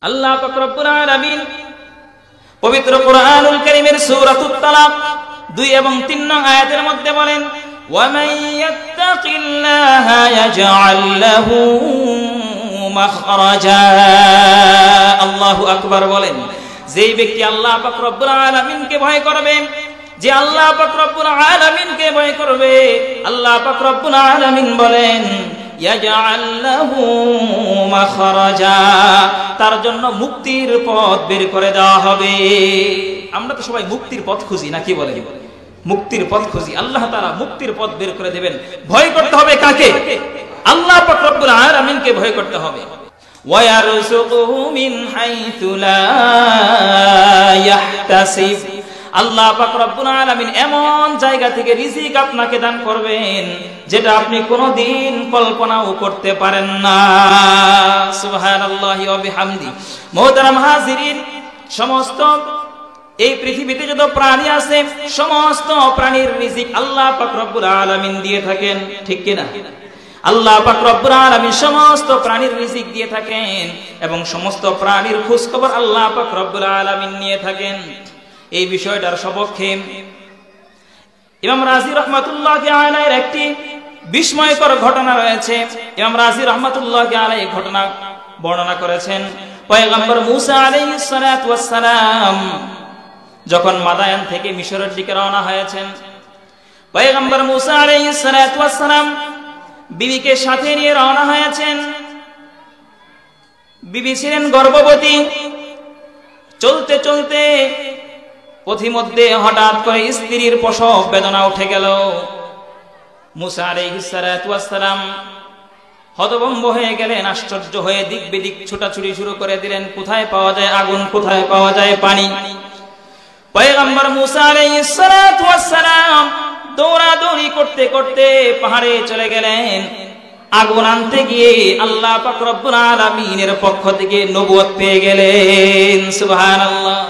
আল্লাহ পাক রব্বুল আলামিন পবিত্র কোরআনুল কারীমের সূরাতুত তালাক 2 এবং 3 নং আয়াতের মধ্যে বলেন, ওয়া মান ইয়াত্তাকিল্লাহা ইয়াজআল লাহু মাখরাজা। আল্লাহু আকবার বলেন, যেই ব্যক্তি আল্লাহ পাক রব্বুল আলামিনকে ভয় করবে, যে আল্লাহ পাক রব্বুল আলামিনকে ভয় করবে, আল্লাহ পাক রব্বুল আলামিন বলেন ইয়াজআল লাহু মাখরাজা, তার জন্য মুক্তির পথ বের করে দেওয়া হবে। আমরা তো সবাই মুক্তির পথ খুঁজি, নাকি বলেন? মুক্তির পথ খুঁজি, আল্লাহ তাআলা মুক্তির পথ বের করে দেবেন। ভয় করতে হবে কাকে? আল্লাহ পাক রব্বুল আলামিনকে ভয় করতে হবে। ওয়া ইয়ারযুকুহু মিন হাইথু লা ইয়াহতাসিব, আল্লাহ পাক রব্বুল আলামিন এমন জায়গা থেকে রিজিক আপনাকে দান করবেন যেটা আপনি কোনোদিন কল্পনাও করতে পারেন না। সুবহানাল্লাহি ওয়া বিহামদি। মুহতারাম হাজিরিন, সমস্ত এই পৃথিবীতে যত প্রাণী আছে সমস্ত প্রাণীর রিজিক আল্লাহ পাক রব্বুল আলামিন দিয়ে থাকেন, ঠিক কি না? আল্লাহ পাক রব্বুল আলামিন সমস্ত প্রাণীর রিজিক দিয়ে থাকেন এবং সমস্ত প্রাণীর খোঁজ খবর আল্লাহ পাক রব্বুল আলামিন নিয়ে থাকেন। এই বিষয়টার সপক্ষে ইমাম রাজি রাহমাতুল্লাহি আলাইহির একটি বিস্ময়কর ঘটনা রয়েছে। ইমাম রাজি রাহমাতুল্লাহি আলাইহি ঘটনা বর্ণনা করেছেন, পয়গম্বর মুসা আলাইহিস সালাতু ওয়াস সালাম যখন মাদায়ান থেকে মিশরের দিকে রওনা হয়েছেন, পয়গম্বর মুসা আলাইহিস সালাতু ওয়াস সালাম বিবিকে সাথে নিয়ে রওনা হয়েছেন। বিবি ছিলেন গর্ভবতী। চলতে চলতে পথিমধ্যে হঠাৎ করে স্ত্রীর প্রসব বেদনা উঠে গেল। মুসা আলাইহিস সালাতু ওয়াস সালাম হতভম্ব হয়ে গেলেন, আশ্চর্য হয়ে দিক বিদিক ছোটাছুটি শুরু করে দিলেন। কোথায় পাওয়া যায় আগুন, কোথায় পাওয়া যায় পানি? পয়গম্বর মুসা আলাইহিস সালাতু ওয়াস সালাম দৌড়াদৌড়ি করতে করতে পাহাড়ে চলে গেলেন। আগুন আনতে গিয়ে আল্লাহ পাক রব্বুল আলামিনের পক্ষ থেকে নবুয়ত পেয়ে গেলেন। সুবহানাল্লাহ।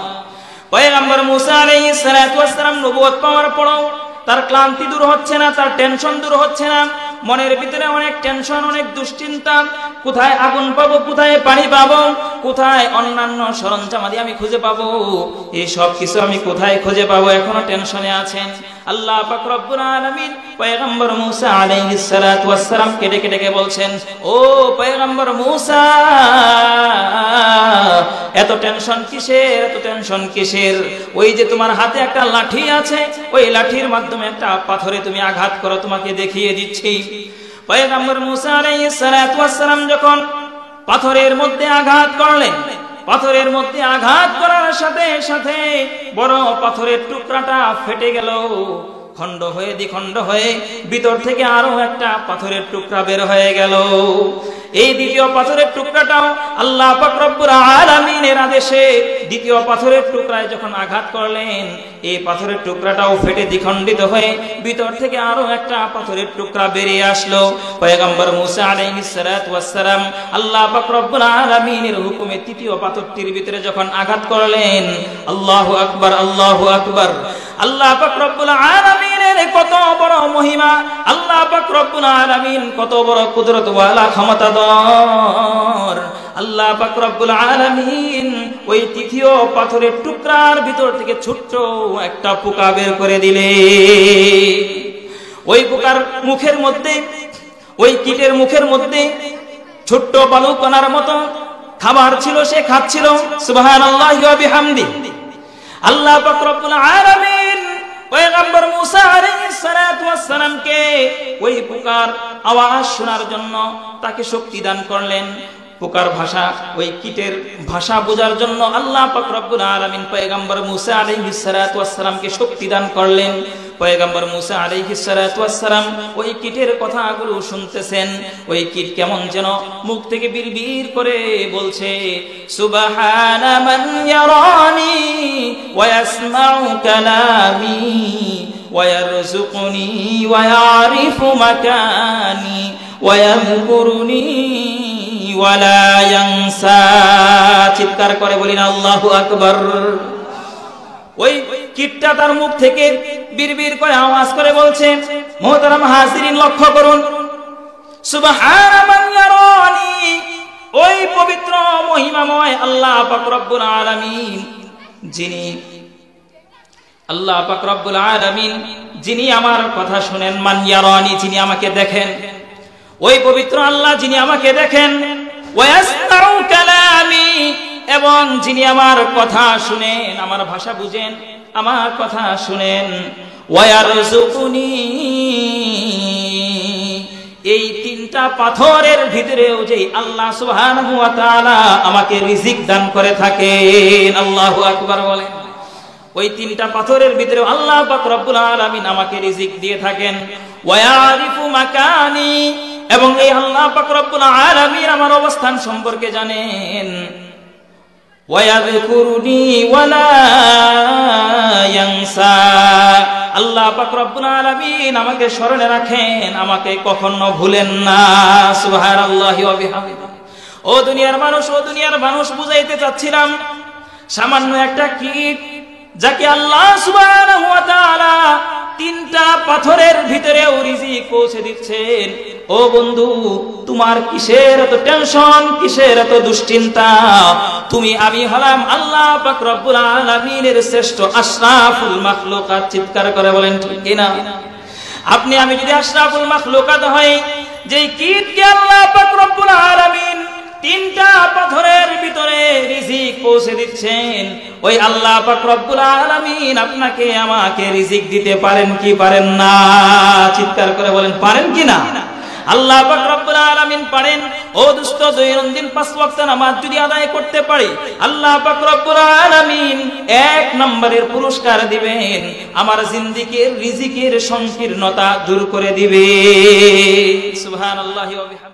পয়গম্বর মুসা আলাইহিস সালাতু ওয়াস সালাম নবুয়ত পাওয়ার পরও তার ক্লান্তি দূর হচ্ছে না, তার টেনশন দূর হচ্ছে না। মনের ভিতরে অনেক টেনশন, অনেক দুশ্চিন্তা। কোথায় আগুন পাবো, কোথায় পানি পাবো, কোথায় অন্যান্য সরঞ্জামাদি আমি খুঁজে পাবো, এই সব কিছু আমি কোথায় খুঁজে পাবো, এখনো টেনশনে আছেন। আল্লাহ পাক রব্বুল আলামিন পয়গম্বর মুসা আলাইহিস সালাতু ওয়াস সালাম কে ডেকে ডেকে বলছেন, ও পয়গম্বর মুসা, এত টেনশন কিসের, এত টেনশন কিসের? ওই যে তোমার হাতে একটা লাঠি আছে, ওই লাঠির মাধ্যমে একটা পাথরে তুমি আঘাত করো, তোমাকে দেখিয়ে দিচ্ছি। পয়গম্বর মুসা আলাইহিস সালাতু ওয়াস সালাম যখন পাথরের মধ্যে আঘাত করলেন, পাথরের মধ্যে আঘাত করার সাথে সাথে বড় পাথরের টুকরাটা ফেটে গেল, খণ্ড হয়ে দ্বিখণ্ড হয়ে ভিতর থেকে আরো একটা পাথরের টুকরা বের হয়ে গেল। এই দ্বিতীয় পাথরের টুকরাটাও আল্লাহ পাক রব্বুল আলামিনের আদেশে দ্বিতীয় পাথরের টুকরায় যখন আঘাত করলেন, এই পাথরের টুকরাটাও ফেটে দ্বিখণ্ডিত হয়ে ভিতর থেকে আরো একটা পাথরের টুকরা বেরিয়ে আসলো। পয়গম্বর মুসা আলাইহিস সালাতু ওয়াস সালাম আল্লাহ পাক রব্বুল আলামিনের হুকুমে তৃতীয় পাথরটির ভিতরে যখন আঘাত করলেন, আল্লাহু আকবার, আল্লাহু আকবার। আল্লাহ পাক রব্বুল আলামিনের কত বড় মহিমা, আল্লাহ পাক রব্বুল আলামিন কত বড় কুদরত ওয়ালা ক্ষমতাধর। আল্লাহ পাক রব্বুল আলামিন ওই তৃতীয় পাথরের টুকরার ভিতর থেকে ছোট্ট একটা পোকা বের করে দিলেন। ওই পোকার মুখের মধ্যে, ওই কীটের মুখের মধ্যে ছোট্ট বালুকণার মতো খাবার ছিল, সে খাচ্ছিল। সুবহানাল্লাহি ওয়া বিহামদি। আল্লাহ পাক রব্বুল আলামিন পয়গম্বর মুসা আলাইহিস সালাতু ওয়াস সালামকে ওই পোকার আওয়াজ শোনার জন্য তাকে শক্তি দান করলেন। পোকার ভাষা, ওই কীটের ভাষা বোঝার জন্য আল্লাহ পাক রব্বুল আলামিন পয়গম্বর মুসা আলাইহিস সালাতু ওয়াস সালামকে শক্তি দান করলেন। পয়গম্বর মুসা আলাইহিস সালাতু ওয়াস সালাম ওই কীটের কথাগুলো শুনতেছেন। ওই কীট কেমন যেন মুখ থেকে বিড়বিড় করে বলছে, সুবহানা মান ইয়ারানি ওয়া ইয়াসমাউ কালামি ওয়া ইয়ারযুকুনি ওয়া ইয়ারিফু মাকানি ওয়া ইয়াযকুরুনি ওয়া লা ইয়ানসা। চিৎকার করে বলিন আল্লাহু আকবার। ওই কীটটা তার মুখ থেকে বিড়বিড় করে আওয়াজ করে বলছে। মুহতারাম হাজিরিন, লক্ষ্য করুন, সুবহানা মান ইয়ারানি, ওই পবিত্র মহিমাময় আল্লাহ পাক রব্বুল আলামিন, যিনি আল্লাহ পাক রব্বুল আলামিন যিনি আমার কথা শুনেন, মান ইয়ারানি, যিনি আমাকে দেখেন, ওই পবিত্র আল্লাহ যিনি আমাকে দেখেন, ওয়া ইয়াসমাউ কালামি, এবং যিনি আমার কথা শুনেন, আমার ভাষা বুঝেন, আমার কথা শুনেন, ওয়া ইয়ারযুকুনি, এই তিনটা পাথরের ভিতরেও যে আল্লাহ সুবহানাহু ওয়া তাআলা আমাকে রিজিক দান করে থাকেন। আল্লাহু আকবার বলেন। ওই তিনটা পাথরের ভিতরেও আল্লাহ পাক রব্বুল আলামিন আমাকে রিজিক দিয়ে থাকেন। ওয়া ইয়ারিফু মাকানি, এবং এই আল্লাহ পাক রব্বুল আলামিন আমার অবস্থান সম্পর্কে জানেন। ওয়া ইয়াযকুরুনি ওয়া লা ইয়ানসা, আল্লাহ পাক রব্বুল আলামিন আমাকে স্মরণে রাখেন, আমাকে কখনো ভুলেন না। সুবহানাল্লাহি ওয়া বিহামদিহি। ও দুনিয়ার মানুষ, ও দুনিয়ার মানুষ, বুঝাইতে চাচ্ছিলাম সামান্য একটা কীট যাকে আল্লাহ সুবহানাহু ওয়া তাআলা তিনটা পাথরের ভিতরেও রিজিক পৌঁছে দিচ্ছেন। ও বন্ধু, তোমার কিসের এত টেনশন, কিসের এত দুশ্চিন্তা? তুমি আমি হলাম আল্লাহ পাক রব্বুল আলামিনের শ্রেষ্ঠ আশরাফুল মাখলুকাত। চিৎকার করে বলেন ঠিক কিনা? আপনি আমি যদি আশরাফুল মাখলুকাত হই, যেই কীটকে আল্লাহ পাক রব্বুল আলামিন তিনটা পাথরের ভিতরে রিজিক পৌঁছে দিচ্ছেন, ওই আল্লাহ পাক রব্বুল আলামিন আপনাকে আমাকে রিজিক দিতে পারেন কি পারেন না? চিৎকার করে বলেন পারেন কি না? আল্লাহ পাক রব্বুল আলামিন পারেন। ও দোস্ত, দৈনন্দিন 5 ওয়াক্ত নামাজ যদি আদায় করতে পারি, আল্লাহ পাক রব্বুল আলামিন 1 নম্বরের পুরস্কার দিবেন, আমার জিন্দেগির রিজিকের সংকীর্ণতা দূর করে দিবে। সুবহানাল্লাহি ওয়া বিহামদিহি।